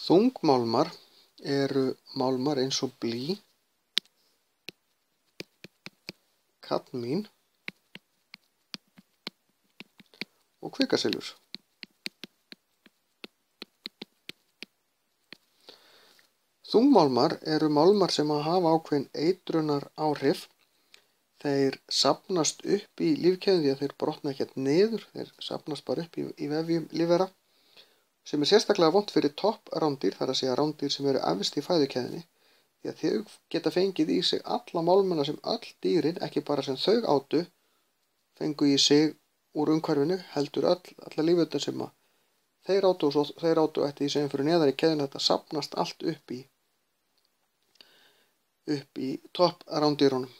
Þungmálmar eru málmar eins og blý, kadmín og kvikasilfur. Þungmálmar eru málmar sem hafa ákveðin eitrunaráhrif. Þeir safnast upp í lífkeðjunni því að þeir brotna ekkert niður, þeir safnast bara upp í vefjum lífvera, sem sérstaklega vont fyrir topprándýr, þar að segja rándýr sem eru efst í fæðukeðjunni, því að þau geta fengið í sig alla málmana sem öll dýrin, ekki bara sem þau átu, fengu í sig úr umhverfinu, heldur alla lífverurnar sem þeir átu og svo þeir átu eftir því sem fyrir neðar í keðjunni. Þetta safnast allt upp í topprándýrunum.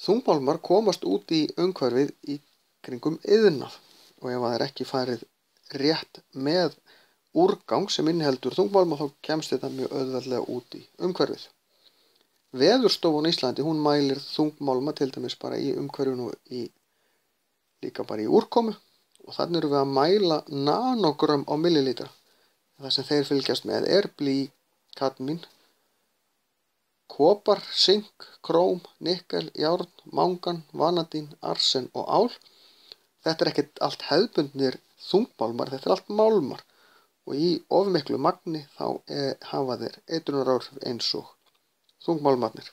Þungmálmar komast út í umhverfið í kringum iðnað, og ef það er ekki farið rétt með úrgang sem inniheldur þungmálma þá kemst þetta mjög auðveldlega út í umhverfið. Veðurstofan á Íslandi, hún mælir þungmálma til dæmis bara í umhverfinu og líka bara í úrkomu, og þannig erum við að mæla nanogrömm á millilítra. Það sem þeir fylgjast með er blý, kadmín, kopar, sink, króm, nikkel, járn, mangan, vanadín, arsen og ál. Þetta er ekkert allt hefðbundnir þungmálmar, þetta er allt málmar, og í of miklu magni þá hafa þeir eitrunaráhrif eins og þungmálmarnir.